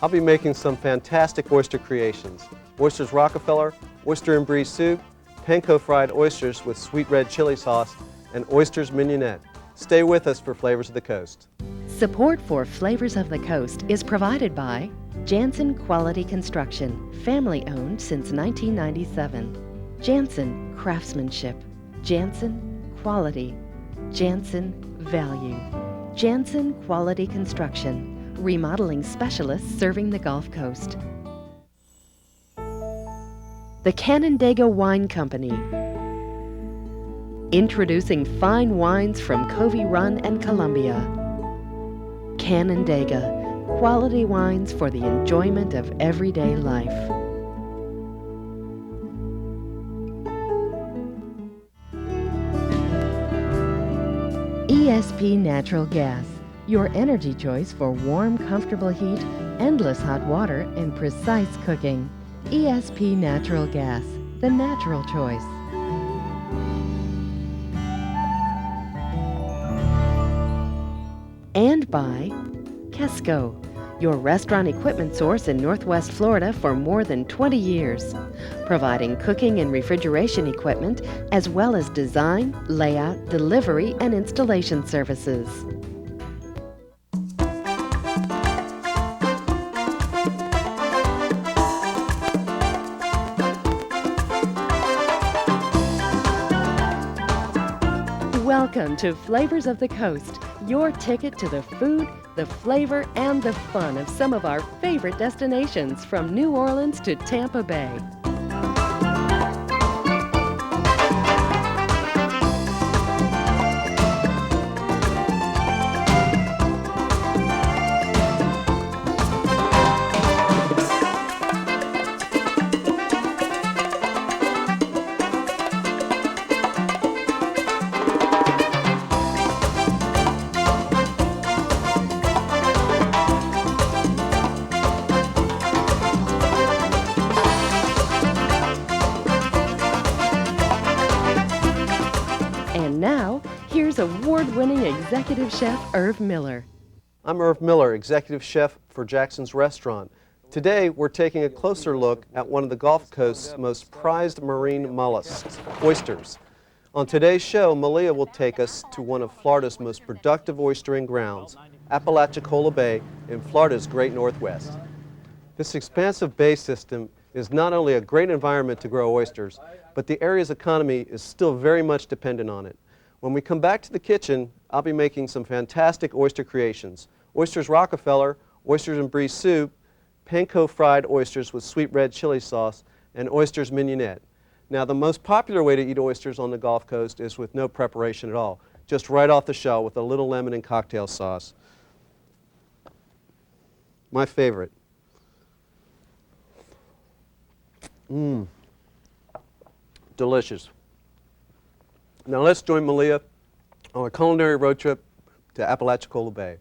I'll be making some fantastic oyster creations. Oysters Rockefeller, oyster and brie soup, panko fried oysters with sweet red chili sauce, and oysters mignonette. Stay with us for Flavors of the Coast. Support for Flavors of the Coast is provided by Jansen Quality Construction, family-owned since 1997. Jansen Craftsmanship, Jansen Quality, Jansen Value. Jansen Quality Construction, remodeling specialists serving the Gulf Coast. The Canandaigua Wine Company, introducing fine wines from Covey Run and Columbia. Canandaigua, quality wines for the enjoyment of everyday life. ESP Natural Gas, your energy choice for warm, comfortable heat, endless hot water, and precise cooking. ESP Natural Gas, the natural choice. And by Kesco, your restaurant equipment source in Northwest Florida for more than 20 years, providing cooking and refrigeration equipment as well as design, layout, delivery, and installation services. Welcome to Flavors of the Coast, your ticket to the food, the flavor, and the fun of some of our favorite destinations from New Orleans to Tampa Bay. And now, here's award-winning Executive Chef Irv Miller. I'm Irv Miller, Executive Chef for Jackson's Restaurant. Today, we're taking a closer look at one of the Gulf Coast's most prized marine mollusks, oysters. On today's show, Melia will take us to one of Florida's most productive oystering grounds, Apalachicola Bay in Florida's Great Northwest. This expansive bay system is not only a great environment to grow oysters, but the area's economy is still very much dependent on it. When we come back to the kitchen, I'll be making some fantastic oyster creations. Oysters Rockefeller, oysters and brie soup, panko fried oysters with sweet red chili sauce, and oysters mignonette. Now, the most popular way to eat oysters on the Gulf Coast is with no preparation at all, just right off the shell with a little lemon and cocktail sauce. My favorite. Mmm. Delicious. Now let's join Melia on a culinary road trip to Apalachicola Bay.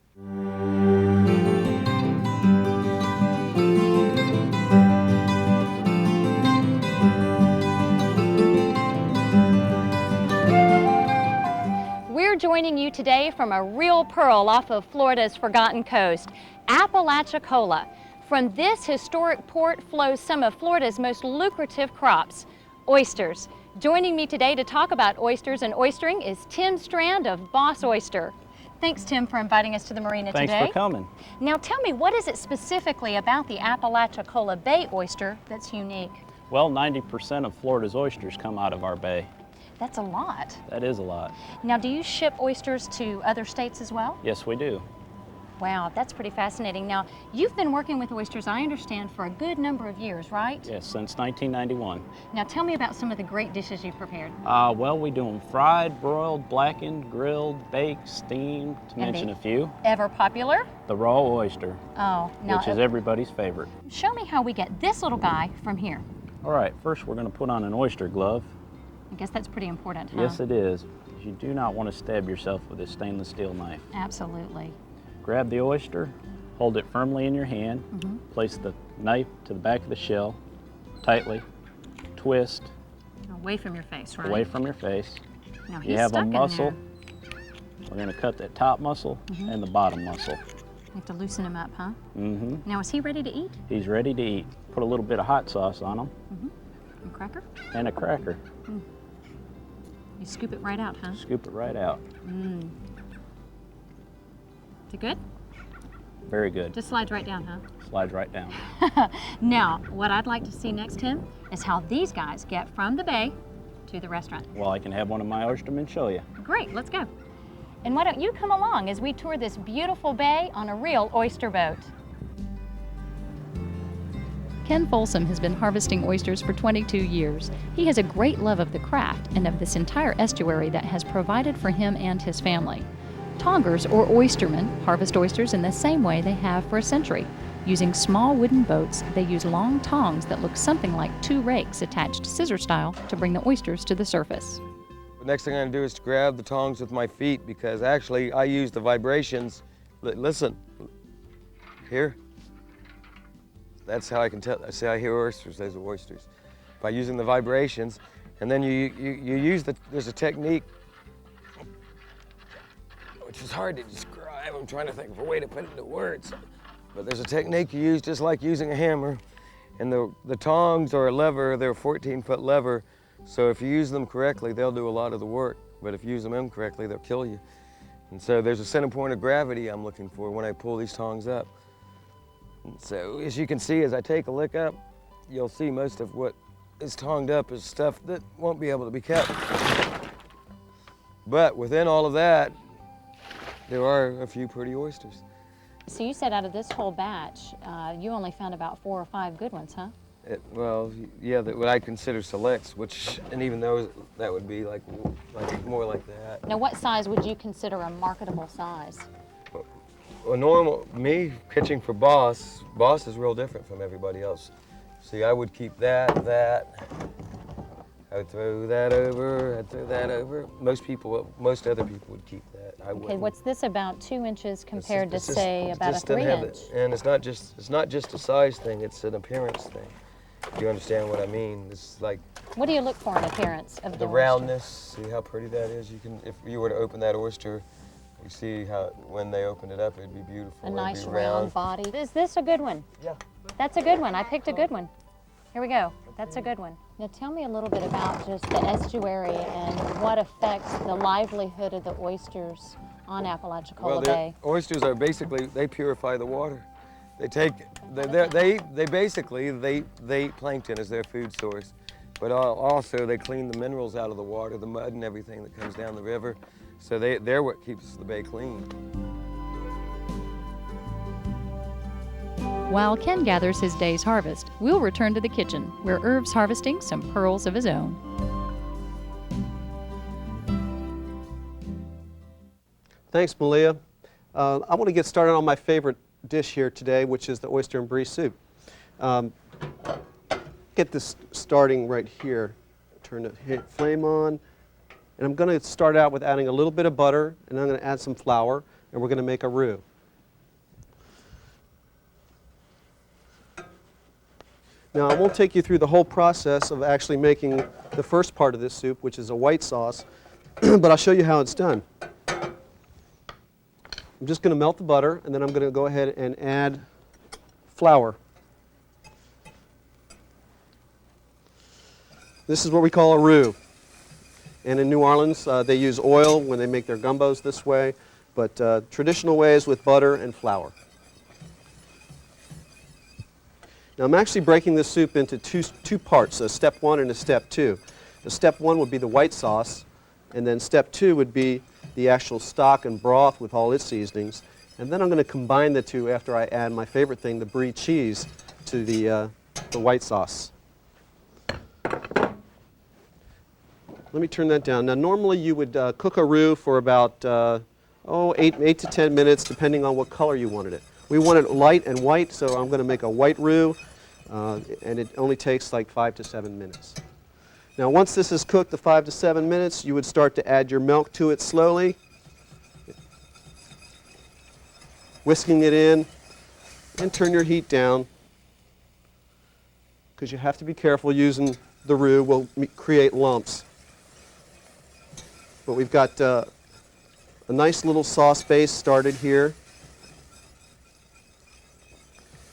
We're joining you today from a real pearl off of Florida's Forgotten Coast, Apalachicola. From this historic port flows some of Florida's most lucrative crops, oysters. Joining me today to talk about oysters and oystering is Tim Strand of Boss Oyster. Thanks, Tim, for inviting us to the marina today. Thanks for coming. Now tell me, what is it specifically about the Apalachicola Bay oyster that's unique? Well, 90% of Florida's oysters come out of our bay. That's a lot. That is a lot. Now, do you ship oysters to other states as well? Yes, we do. Wow, that's pretty fascinating. Now, you've been working with oysters, I understand, for a good number of years, right? Yes, since 1991. Now, tell me about some of the great dishes you've prepared. Well, we do them fried, broiled, blackened, grilled, baked, steamed, to mention a few. Ever popular? The raw oyster, Oh, now, which is everybody's favorite. show me how we get this little guy from here. All right, first we're going to put on an oyster glove. I guess that's pretty important, huh? Yes, it is. You do not want to stab yourself with a stainless steel knife. Absolutely. Grab the oyster, hold it firmly in your hand, place the knife to the back of the shell, tightly, twist. Away from your face, right? Away from your face. Now, he's You have stuck a in muscle. there. We're going to cut that top muscle and the bottom muscle. You have to loosen him up, huh? Mm-hmm. Now, is he ready to eat? He's ready to eat. Put a little bit of hot sauce on him. Mm-hmm. And cracker? And a cracker. Mm. You scoop it right out, huh? Scoop it right out. Mm. Is it good? Very good. Just slides right down, huh? Slides right down. Now, what I'd like to see next, Tim, is how these guys get from the bay to the restaurant. Well, I can have one of my oystermen show you. Great, let's go. And why don't you come along as we tour this beautiful bay on a real oyster boat. Ken Folsom has been harvesting oysters for 22 years. He has a great love of the craft and of this entire estuary that has provided for him and his family. Tongers, or oystermen, harvest oysters in the same way they have for a century. Using small wooden boats, they use long tongs that look something like two rakes attached scissor style to bring the oysters to the surface. The next thing I'm gonna do is to grab the tongs with my feet, because actually I use the vibrations. Listen, here. That's how I can tell. I say I hear oysters, those are oysters. By using the vibrations, and then you use there's a technique, which is hard to describe. I'm trying to think of a way to put it into words. But there's a technique you use just like using a hammer. And the tongs are a lever, they're a 14-foot lever. So if you use them correctly, they'll do a lot of the work. But if you use them incorrectly, they'll kill you. And so there's a center point of gravity I'm looking for when I pull these tongs up. And so as you can see, as I take a lick up, you'll see most of what is tonged up is stuff that won't be able to be kept. But within all of that, there are a few pretty oysters. So you said out of this whole batch, you only found about 4 or 5 good ones, huh? Well, yeah, what I consider selects, and even those, that would be like more like that. Now, what size would you consider a marketable size? Well, me catching for Boss is real different from everybody else. See, I would keep that. I would throw that over, I'd throw that over. Most other people would keep that. I wouldn't. Okay, what's this about 2 inches compared to, say, about a just doesn't 3 have inch? And it's not just a size thing, it's an appearance thing. If you understand what I mean. It's like What do you look for in appearance of the oyster? roundness. See how pretty that is? You can, if you were to open that oyster, you see how when they opened it up, it'd be beautiful. A It'd nice be round body. Is this a good one? Yeah. That's a good one. I picked a good one. Here we go. That's a good one. Now tell me a little bit about just the estuary and what affects the livelihood of the oysters on Apalachicola Bay. Oysters are basically, they purify the water. They basically eat plankton as their food source, but also they clean the minerals out of the water, the mud and everything that comes down the river. So they're what keeps the bay clean. While Ken gathers his day's harvest, we'll return to the kitchen, where Irv's harvesting some pearls of his own. Thanks, Melia. I want to get started on my favorite dish here today, which is the oyster and brie soup. Get this starting right here. Turn the flame on. And I'm going to start out with adding a little bit of butter, and I'm going to add some flour, and we're going to make a roux. Now, I won't take you through the whole process of actually making the first part of this soup, which is a white sauce, but I'll show you how it's done. I'm just going to melt the butter, and then I'm going to go ahead and add flour. This is what we call a roux. And in New Orleans, they use oil when they make their gumbos this way, but traditional way is with butter and flour. Now I'm actually breaking this soup into two parts, a step 1 and a step 2. The step 1 would be the white sauce, and then step 2 would be the actual stock and broth with all its seasonings. And then I'm going to combine the two after I add my favorite thing, the brie cheese, to the white sauce. Let me turn that down. Now normally you would cook a roux for about 8 to 10 minutes, depending on what color you wanted it. We want it light and white, so I'm going to make a white roux, and it only takes like 5 to 7 minutes. Now once this is cooked, the 5 to 7 minutes, you would start to add your milk to it slowly, whisking it in, and turn your heat down, because you have to be careful using the roux will create lumps. But we've got a nice little sauce base started here.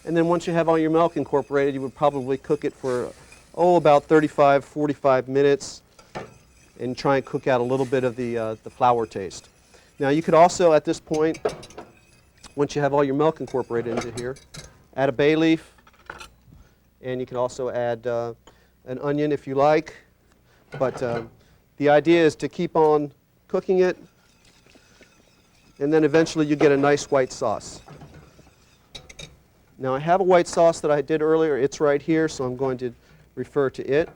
And then once you have all your milk incorporated, you would probably cook it for, about 35, 45 minutes and try and cook out a little bit of the flour taste. Now you could also, at this point, once you have all your milk incorporated into here, add a bay leaf, and you can also add an onion if you like. But the idea is to keep on cooking it, and then eventually you get a nice white sauce. Now I have a white sauce that I did earlier. It's right here, so I'm going to refer to it.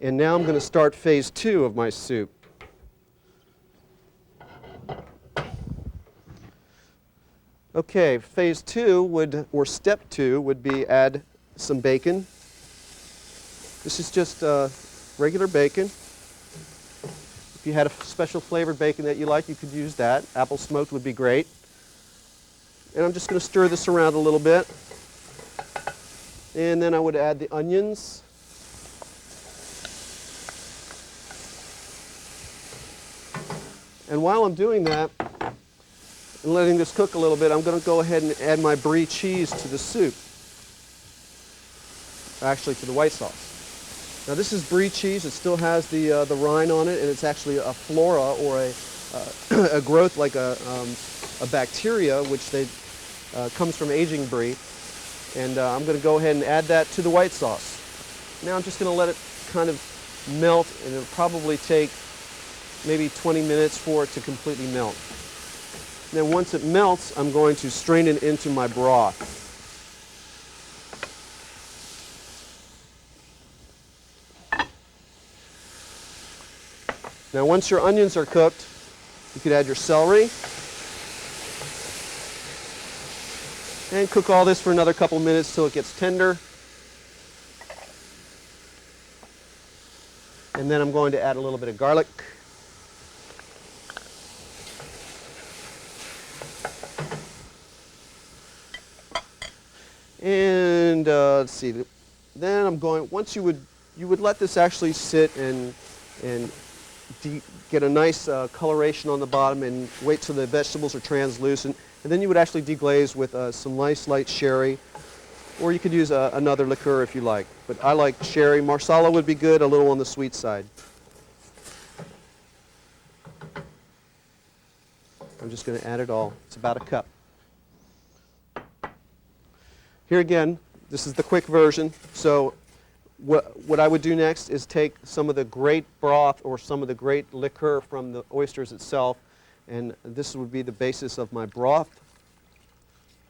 And now I'm going to start phase 2 of my soup. Okay, phase 2 or step 2 would be add some bacon. This is just regular bacon. If you had a special flavored bacon that you like, you could use that. Apple smoked would be great. And I'm just going to stir this around a little bit. And then I would add the onions. And while I'm doing that, and letting this cook a little bit, I'm going to go ahead and add my brie cheese to the soup. Actually, to the white sauce. Now this is brie cheese. It still has the rind on it, and it's actually a flora or a growth like a bacteria, which comes from aging brie. And I'm going to go ahead and add that to the white sauce. Now I'm just going to let it kind of melt, and it'll probably take maybe 20 minutes for it to completely melt. Then once it melts, I'm going to strain it into my broth. Now once your onions are cooked, you could add your celery. And cook all this for another couple minutes till it gets tender. And then I'm going to add a little bit of garlic. And let's see. Then I'm going. Once you would let this actually sit and get a nice coloration on the bottom, and wait till the vegetables are translucent, and then you would actually deglaze with some nice light sherry, or you could use another liqueur if you like. But I like sherry. Marsala would be good, a little on the sweet side. I'm just going to add it all. It's about a cup. Here again, this is the quick version. So what I would do next is take some of the great broth or some of the great liqueur from the oysters itself, and this would be the basis of my broth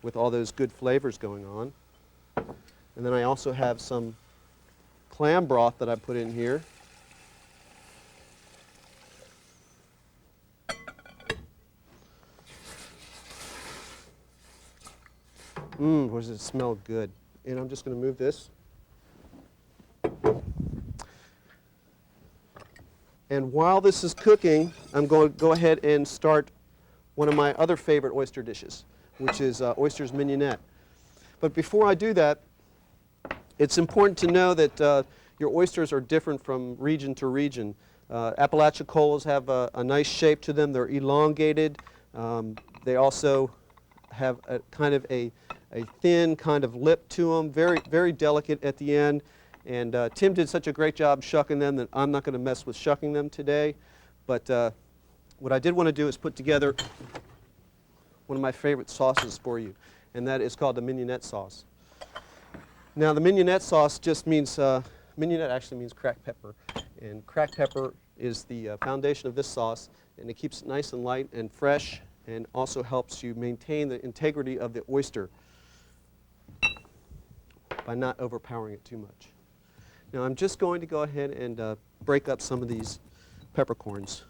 with all those good flavors going on. And then I also have some clam broth that I put in here. Does it smell good? And I'm just going to move this. And while this is cooking, I'm going to go ahead and start one of my other favorite oyster dishes, which is oysters mignonette. But before I do that, it's important to know that your oysters are different from region to region. Apalachicolas have a nice shape to them. They're elongated. They also have a kind of a thin kind of lip to them, very, very delicate at the end. And Tim did such a great job shucking them that I'm not going to mess with shucking them today. But what I did want to do is put together one of my favorite sauces for you, and that is called the mignonette sauce. Now the mignonette sauce just means, mignonette actually means cracked pepper. And cracked pepper is the foundation of this sauce, and it keeps it nice and light and fresh, and also helps you maintain the integrity of the oyster by not overpowering it too much. Now I'm just going to go ahead and break up some of these peppercorns.